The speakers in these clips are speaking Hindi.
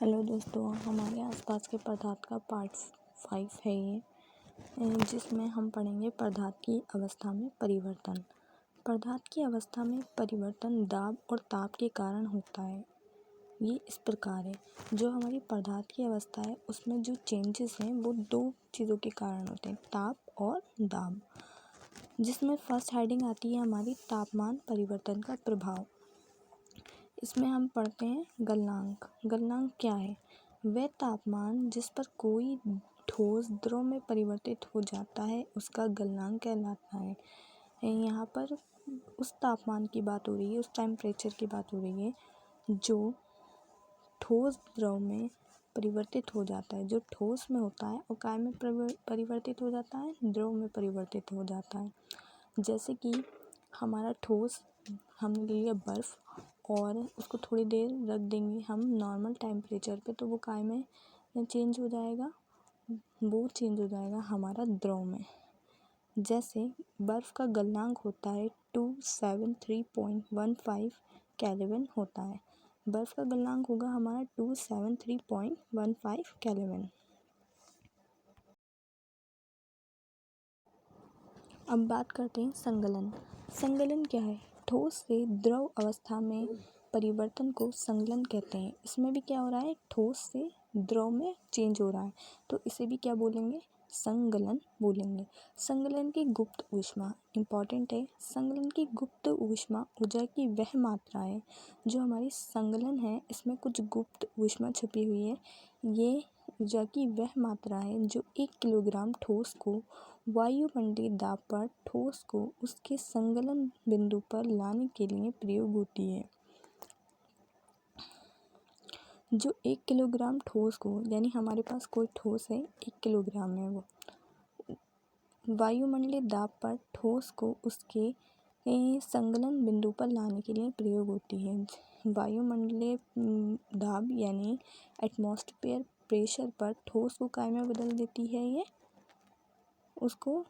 हेलो दोस्तों, हमारे आसपास के पदार्थ का पार्ट 5 है ये, जिसमें हम पढ़ेंगे पदार्थ की अवस्था में परिवर्तन। पदार्थ की अवस्था में परिवर्तन दाब और ताप के कारण होता है। ये इस प्रकार है, जो हमारी पदार्थ की अवस्था है उसमें जो चेंजेस हैं वो दो चीज़ों के कारण होते हैं, ताप और दाब। जिसमें फर्स्ट हेडिंग आती है हमारी तापमान परिवर्तन का प्रभाव। इसमें हम पढ़ते हैं गलनांक। गलनांक क्या है? वह तापमान जिस पर कोई ठोस द्रव में परिवर्तित हो जाता है उसका गलनांक कहलाता है। यहाँ पर उस तापमान की बात हो रही है, उस टेम्परेचर की बात हो रही है जो ठोस द्रव में परिवर्तित हो जाता है। जो ठोस में होता है वो काय में परिवर्तित हो जाता है? द्रव में परिवर्तित हो जाता है। जैसे कि हमारा ठोस, हमने ले लिया बर्फ़ और उसको थोड़ी देर रख देंगे हम नॉर्मल टेम्परेचर पे, तो वो काय में चेंज हो जाएगा? वो चेंज हो जाएगा हमारा द्रव में। जैसे बर्फ़ का गलनांक होता है 273.15 केल्विन होता है। बर्फ़ का गलनांक होगा हमारा 273.15 केल्विन। अब बात करते हैं संगलन। संगलन क्या है? ठोस से द्रव अवस्था में परिवर्तन को संगलन कहते हैं। इसमें भी क्या हो रहा है? ठोस से द्रव में चेंज हो रहा है, तो इसे भी क्या बोलेंगे? संगलन बोलेंगे। संगलन की गुप्त ऊष्मा इम्पॉर्टेंट है। संगलन की गुप्त ऊष्मा ऊर्जा की वह मात्रा है जो हमारी संगलन है, इसमें कुछ गुप्त ऊष्मा छुपी हुई है। ये ऊर्जा की वह मात्रा है जो 1 किलोग्राम ठोस को वायुमंडलीय दाब पर ठोस को उसके संगलन बिंदु पर लाने के लिए प्रयोग होती है। जो 1 किलोग्राम ठोस को, यानी हमारे पास कोई ठोस है 1 किलोग्राम है, वो वायुमंडलीय दाब पर ठोस को उसके संगलन बिंदु पर लाने के लिए प्रयोग होती है। वायुमंडलीय दाब यानी एटमॉस्फेयर प्रेशर पर ठोस को काय में बदल देती है, ये उसको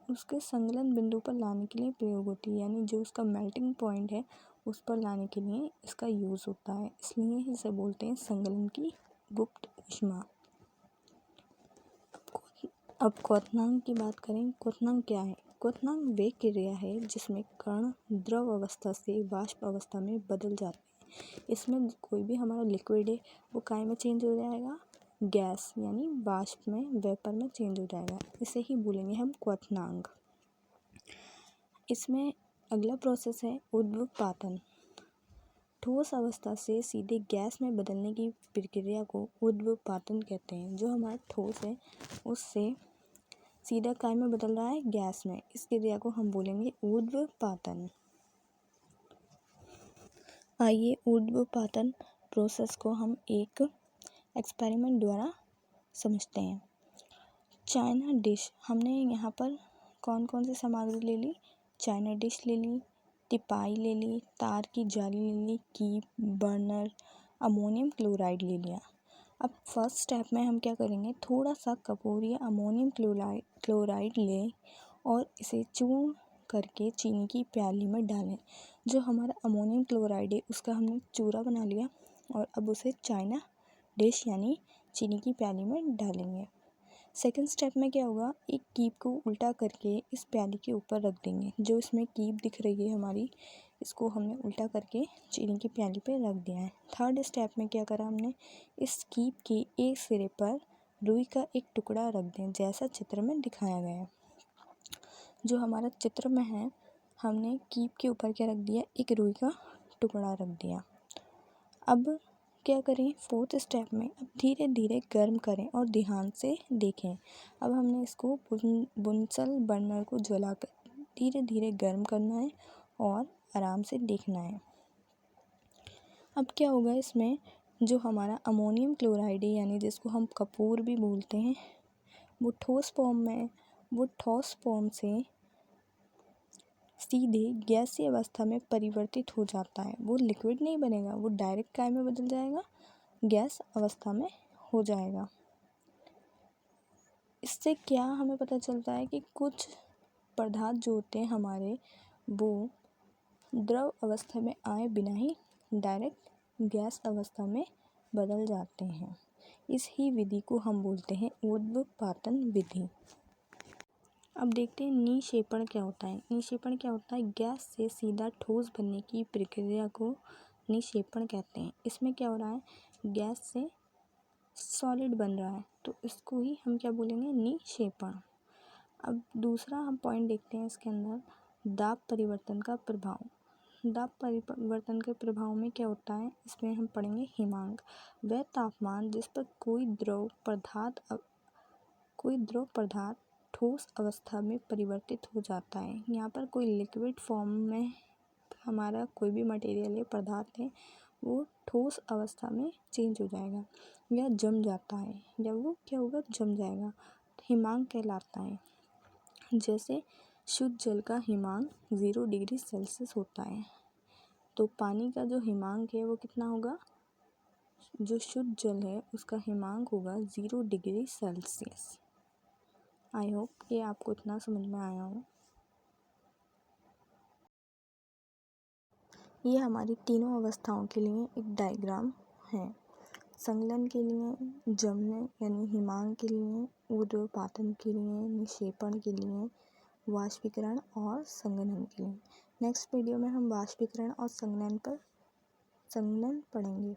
उसके संगलन बिंदु पर लाने के लिए प्रयोग होती है, यानी जो उसका मेल्टिंग पॉइंट है उस पर लाने के लिए इसका यूज़ होता है। इसलिए इसे बोलते हैं संगलन की गुप्त ऊष्मा। अब क्वथनांक की बात करें। क्वथनांक क्या है? क्वथनांक वे क्रिया है जिसमें कण द्रव अवस्था से वाष्प अवस्था में बदल जाते हैं। इसमें कोई भी हमारा लिक्विड है वो काय में चेंज हो जाएगा? गैस यानी वाष्प में, वेपर में चेंज हो जाएगा। इसे ही बोलेंगे हम क्वथनांक। इसमें अगला प्रोसेस है ऊर्ध्वपातन। ठोस अवस्था से सीधे गैस में बदलने की प्रक्रिया को ऊर्ध्वपातन कहते हैं। जो हमारा ठोस है उससे सीधा काय में बदल रहा है? गैस में। इस क्रिया को हम बोलेंगे ऊर्ध्वपातन। आइए ऊर्ध्वपातन प्रोसेस को हम एक एक्सपेरिमेंट द्वारा समझते हैं। चाइना डिश, हमने यहाँ पर कौन कौन सी सामग्री ले ली? चाइना डिश ले ली, तिपाई ले ली, तार की जाली ले ली, कीप, बर्नर, अमोनियम क्लोराइड ले लिया। अब फर्स्ट स्टेप में हम क्या करेंगे? थोड़ा सा कपूर या अमोनियम क्लोराइड लें और इसे चूर्ण करके चीनी की प्याली में डालें। जो हमारा अमोनियम क्लोराइड है उसका हमने चूरा बना लिया और अब उसे चाइना डिश यानी चीनी की प्याली में डालेंगे। सेकंड स्टेप में क्या होगा? एक कीप को उल्टा करके इस प्याली के ऊपर रख देंगे। जो इसमें कीप दिख रही है हमारी, इसको हमने उल्टा करके चीनी की प्याली पे रख दिया है। थर्ड स्टेप में क्या करा हमने? इस कीप के एक सिरे पर रुई का एक टुकड़ा रख दें, जैसा चित्र में दिखाया गया है। जो हमारा चित्र में है, हमने कीप के ऊपर क्या रख दिया? एक रुई का टुकड़ा रख दिया। अब क्या करें? फोर्थ स्टेप में अब धीरे धीरे गर्म करें और ध्यान से देखें। अब हमने इसको बुनसल बर्नर को जलाकर धीरे धीरे गर्म करना है और आराम से देखना है। अब क्या होगा? इसमें जो हमारा अमोनियम क्लोराइड है, यानी जिसको हम कपूर भी बोलते हैं, वो ठोस फॉर्म से सीधे गैसीय अवस्था में परिवर्तित हो जाता है। वो लिक्विड नहीं बनेगा, वो डायरेक्ट काय में बदल जाएगा? गैस अवस्था में हो जाएगा। इससे क्या हमें पता चलता है कि कुछ पदार्थ जो होते हैं हमारे, वो द्रव अवस्था में आए बिना ही डायरेक्ट गैस अवस्था में बदल जाते हैं। इस ही विधि को हम बोलते हैं ऊर्ध्वपातन विधि। अब देखते हैं निक्षेपण क्या होता है। निक्षेपण क्या होता है? गैस से सीधा ठोस बनने की प्रक्रिया को निक्षेपण कहते हैं। इसमें क्या हो रहा है? गैस से सॉलिड बन रहा है, तो इसको ही हम क्या बोलेंगे? निक्षेपण। अब दूसरा हम पॉइंट देखते हैं इसके अंदर, दाब परिवर्तन का प्रभाव। दाब परिवर्तन के प्रभाव में क्या होता है? इसमें हम पढ़ेंगे हिमांक। वह तापमान जिस पर कोई द्रव पदार्थ ठोस अवस्था में परिवर्तित हो जाता है। यहाँ पर कोई लिक्विड फॉर्म में हमारा कोई भी मटेरियल है, पदार्थ है, वो ठोस अवस्था में चेंज हो जाएगा या जम जाता है, या वो क्या होगा? जम जाएगा, हिमांक कहलाता है। जैसे शुद्ध जल का हिमांक 0 डिग्री सेल्सियस होता है, तो पानी का जो हिमांक है वो कितना होगा? जो शुद्ध जल है उसका हिमांक होगा 0 डिग्री सेल्सियस। आई होप ये आपको इतना समझ में आया हो। ये हमारी तीनों अवस्थाओं के लिए एक डायग्राम है। संघनन के लिए, जमने यानी हिमांक के लिए, ऊर्ध्वपातन के लिए, निक्षेपण के लिए, वाष्पीकरण और संघनन के लिए। नेक्स्ट वीडियो में हम वाष्पीकरण और संघनन पढ़ेंगे।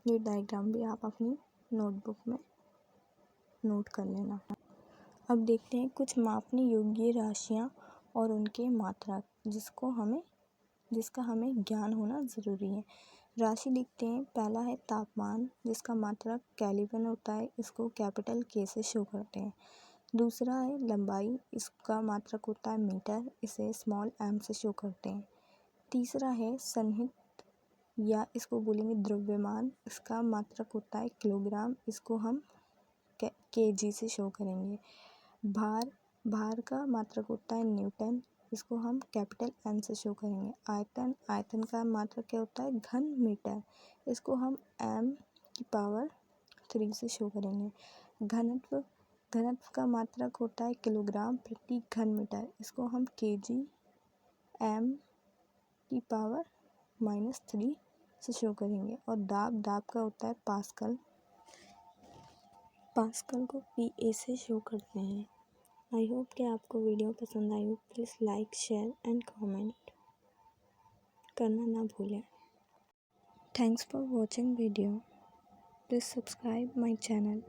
ये डायग्राम भी आप अपनी नोटबुक में नोट कर लेना। अब देखते हैं कुछ मापने योग्य राशियाँ और उनके मात्रक, जिसका हमें ज्ञान होना ज़रूरी है। राशि लिखते हैं। पहला है तापमान, जिसका मात्रक केल्विन होता है, इसको कैपिटल के से शो करते हैं। दूसरा है लंबाई, इसका मात्रक होता है मीटर, इसे स्मॉल m से शो करते हैं। तीसरा है सन्निहित, या इसको बोलेंगे द्रव्यमान, इसका मात्रक होता है किलोग्राम, इसको हम kg से शो करेंगे। भार का मात्रक होता है न्यूटन, इसको हम कैपिटल N से शो करेंगे। आयतन का मात्रक क्या होता है? घन मीटर, इसको हम m³ से शो करेंगे। घनत्व का मात्रक होता है किलोग्राम प्रति घन मीटर, इसको हम kg m³ से शो करेंगे। और दाब का होता है पास्कल को PA से शो करते हैं। आई होप कि आपको वीडियो पसंद आई हो। Please like, share and comment करना ना भूलें। Thanks for watching video. Please subscribe my channel.